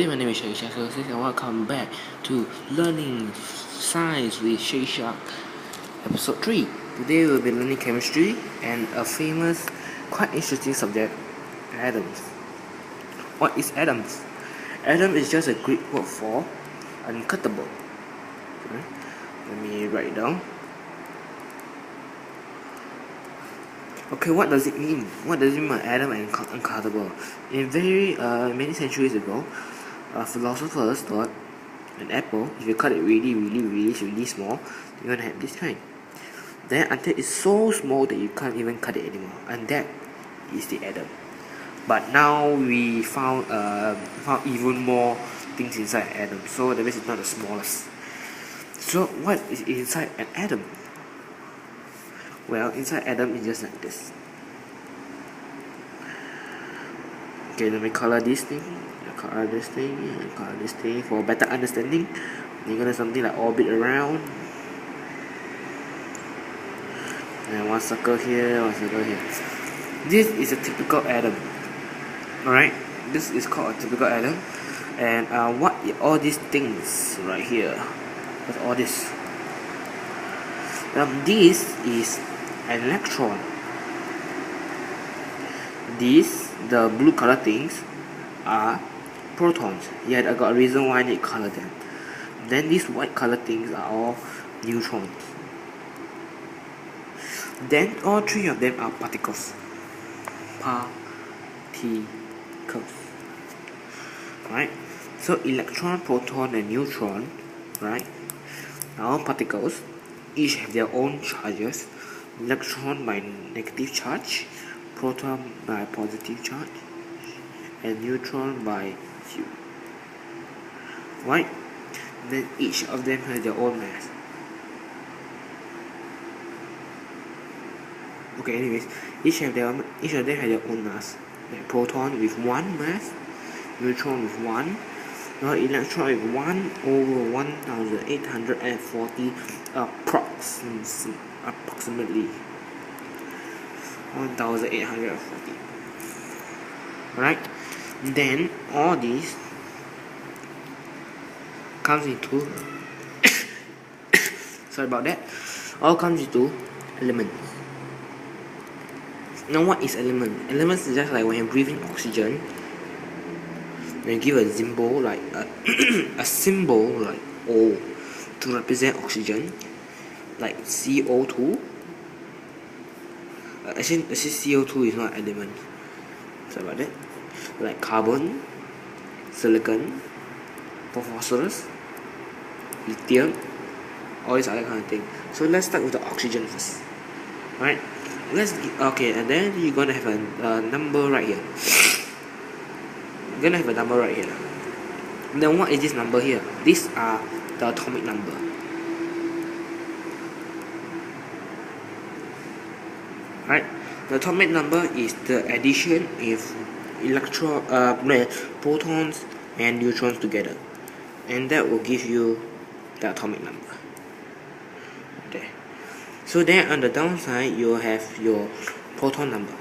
everybody, my name is sheyshark and welcome back to Learning Science with sheyshark, episode 3. Today we'll be learning chemistry and a famous, quite interesting subject, atoms. What is atoms? Atom is just a Greek word for uncuttable. Okay. Let me write it down. Okay, what does it mean? What does it mean by atom and uncuttable? In very many centuries ago, philosophers thought an apple, if you cut it really small, you're gonna have this kind. Then until it's so small that you can't even cut it anymore, and that is the atom. But now we found even more things inside an atom, so that means it's not the smallest. So what is inside an atom? Well, inside atom is just like this. Okay, let me color this thing, color this thing, and color this thing for better understanding. You're gonna something like orbit around. And one circle here, one circle here. This is a typical atom. Alright? This is called a typical atom. And what are all these things right here? What's all this? This is an electron. These, the blue color things, are protons. Yet I got a reason why I need to color them. Then these white color things are all neutrons. Then all three of them are particles. Right? So electron, proton, and neutron, right, are all particles. Each have their own charges. Electron by negative charge, proton by positive charge, and neutron by zero. Right? Then each of them has their own mass. Okay, anyways, each of them has their own mass. Like proton with 1 mass, neutron with 1, electron with 1 over 1840 approximately 1840. Right? Then all these comes into sorry about that. All comes into elements. Now what is element? Elements is just like when you breathe in oxygen, when you give a symbol like a symbol like O to represent oxygen, like CO2. Actually CO2 is not an element. Sorry about that. Like carbon, silicon, phosphorus, lithium, all these other kind of thing. So let's start with the oxygen first. Right? Okay, and then you're gonna have a number right here. You're gonna have a number right here. Then what is this number here? These are the atomic number. Right? The atomic number is the addition of protons and neutrons together, and that will give you the atomic number. There. So then on the downside you have your proton number.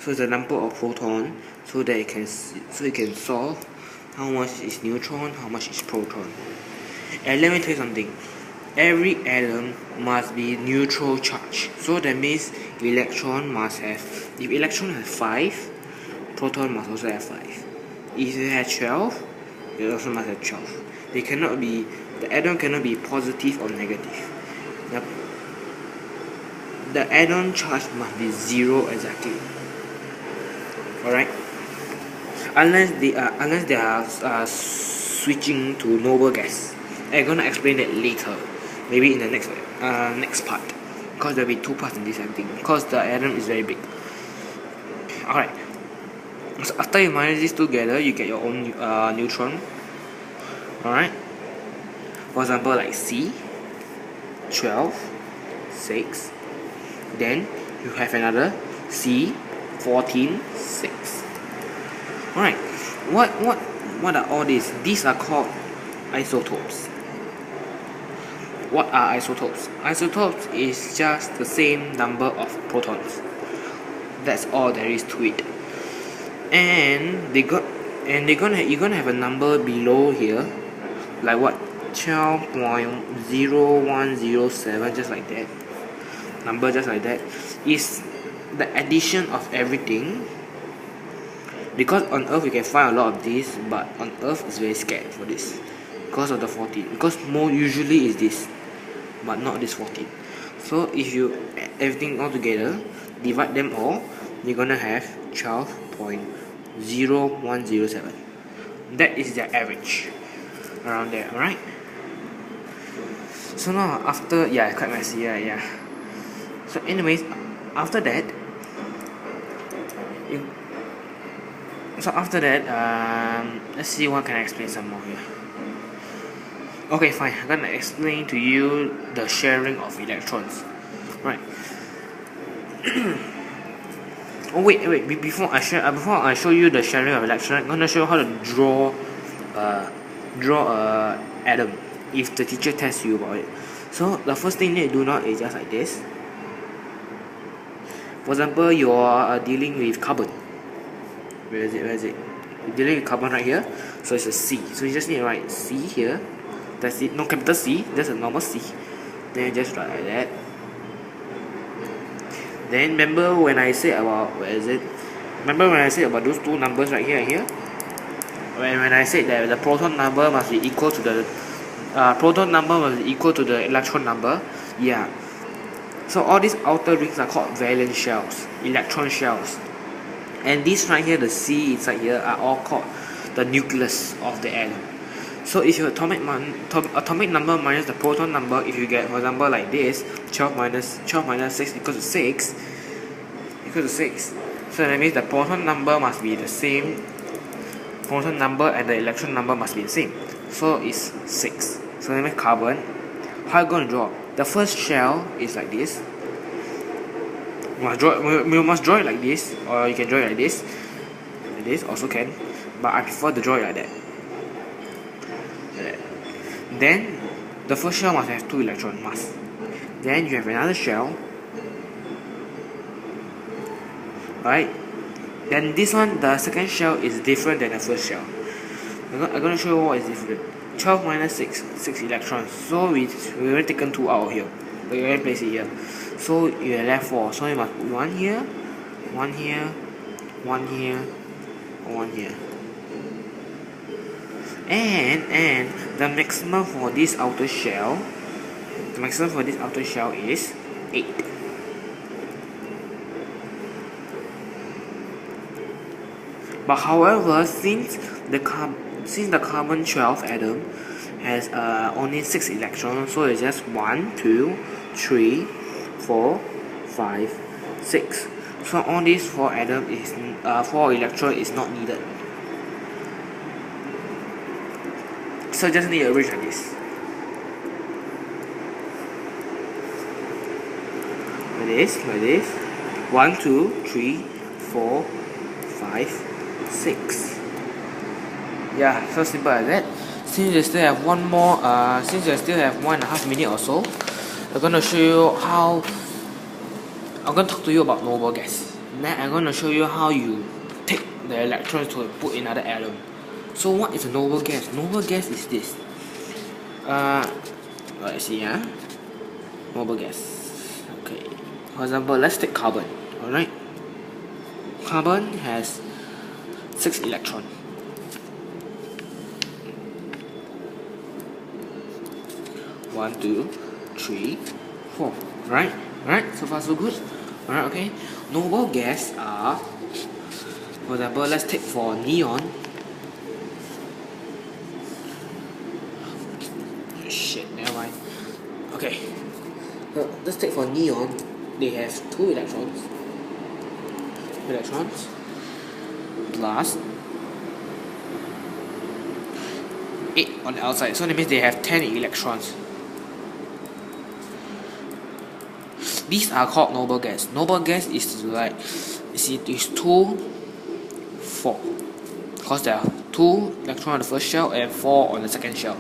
So the number of proton, so that you can solve how much is neutron, how much is proton. And let me tell you something. Every atom must be neutral charge. So that means electron must have, if electron has 5, proton must also have 5. If it has 12, it also must have 12. They cannot be, the atom cannot be positive or negative. The atom charge must be 0 exactly. Alright? Unless they are switching to noble gas. I'm gonna explain that later. Maybe in the next part. Because there will be 2 parts in this thing. Because the atom is very big. Alright. So after you minus these together, you get your own neutron. Alright. For example, like C, 12, 6. Then you have another C, 14, 6. Alright. What are all these? These are called isotopes. What are isotopes? Isotopes is just the same number of protons. That's all there is to it. and you're gonna have a number below here, like what, 12.0107, just like that. Number just like that is the addition of everything. Because on Earth we can find a lot of this, but on Earth is very scared for this because of the 14. Because more usually is this, but not this 14. So if you add everything all together, divide them all, you're gonna have 12.0107. That is their average around there. Alright. So now after, yeah, quite messy, yeah. So anyways, after that, let's see what can I explain some more here. Okay, fine. I'm gonna explain to you the sharing of electrons. Right. Oh wait. Before I show you the sharing of electrons, I'm gonna show you how to draw a atom if the teacher tests you about it. So the first thing you need to do now is just like this. For example, you are dealing with carbon. Where is it? You're dealing with carbon right here, so it's a C. So you just need to write C here. That's it. No capital C, just a normal C. Then you just write like that. Then remember when I said about those two numbers right here and here? When I said that the proton number must be equal to the electron number. Yeah. So all these outer rings are called valence shells, electron shells. And these right here, the C inside here, are all called the nucleus of the atom. So if your atomic number minus the proton number, if you get, for example, like this, 12 minus 6 equals to 6. So that means the proton number must be the same. Proton number and the electron number must be the same. So it's 6. So that means carbon. How are you going to draw? The first shell is like this. You must draw it like this, or you can draw it like this. Like this also can, but I prefer to draw it like that. Then the first shell must have 2 electrons. Then you have another shell. Right? Then this one, the second shell is different than the first shell. I'm going to show you what is different. 12 minus 6 electrons. So we already taken 2 out of here. We already place it here. So you are left 4. So you must put 1 here, 1 here, 1 here, 1 here. And the maximum for this outer shell, is 8. But however, since the carbon 12 atom has only 6 electrons, so it's just 1, 2, 3, 4, 5, 6. So all these 4 electrons is not needed. So just need to arrange like this. Like this. 1, 2, 3, 4, 5, 6. Yeah, so simple as that. Since you still have 1.5 minutes or so, I'm gonna show you how. I'm gonna talk to you about noble gas. Then I'm gonna show you how you take the electrons to put in another atom. So what is a noble gas? Noble gas is this. Let's see, noble gas. Okay. For example, let's take carbon. Alright. Carbon has 6 electrons. 1, 2, 3, 4. Right? So far so good. Alright, okay. Noble gas are, for example, let's take for neon. Shit, never mind. Okay. So let's take for neon. They have 2 electrons. Plus 8 on the outside. So that means they have 10 electrons. These are called noble gas. Noble gas is like, is 2, 4. Because there are 2 electrons on the first shell and 4 on the second shell.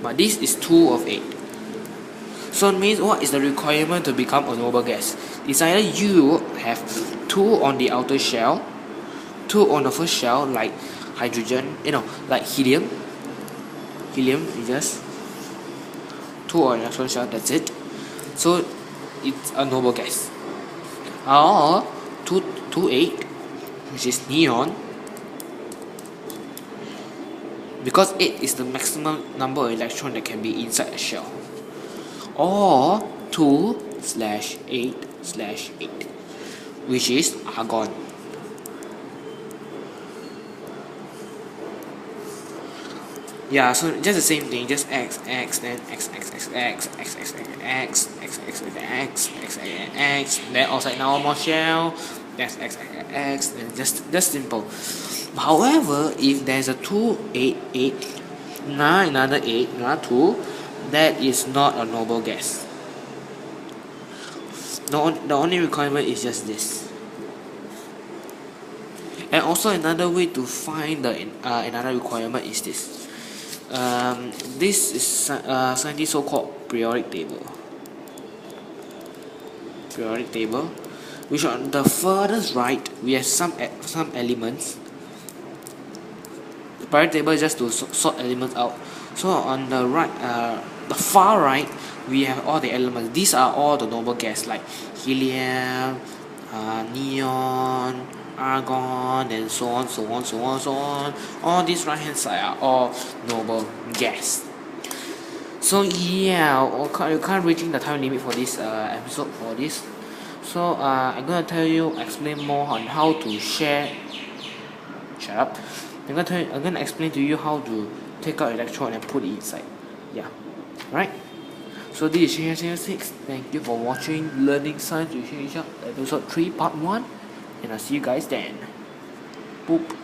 But this is 2 of 8. So it means what is the requirement to become a noble gas? It's either you have 2 on the outer shell, 2 on the first shell, like hydrogen, like helium. Helium is just 2 on the first shell, that's it. So it's a noble gas. Or 8, which is neon, because 8 is the maximum number of electrons that can be inside a shell. Or 2/8/8, which is argon. Yeah, so just the same thing, just X, then X, then outside normal shell, that's X, then just simple. However, if there's a 2/8/8, another 8, another 2, that is not a noble gas. The only requirement is just this. And also another way to find the another requirement is this. This is scientists so-called periodic table. Periodic table, which on the furthest right we have some elements. The periodic table is just to sort elements out. So on the right, the far right, we have all the elements. These are all the noble gas like helium, neon, argon, and so on. All these right hand side are all noble gas. So yeah, we're kind of reaching the time limit for this episode for this. So I'm gonna explain more on how to share. Shut up. I'm gonna explain to you how to take out electron and put it inside. Yeah, right. So this is sheyshark 6. Thank you for watching Learning Science with sheyshark episode 3 part 1, and I'll see you guys then. Boop.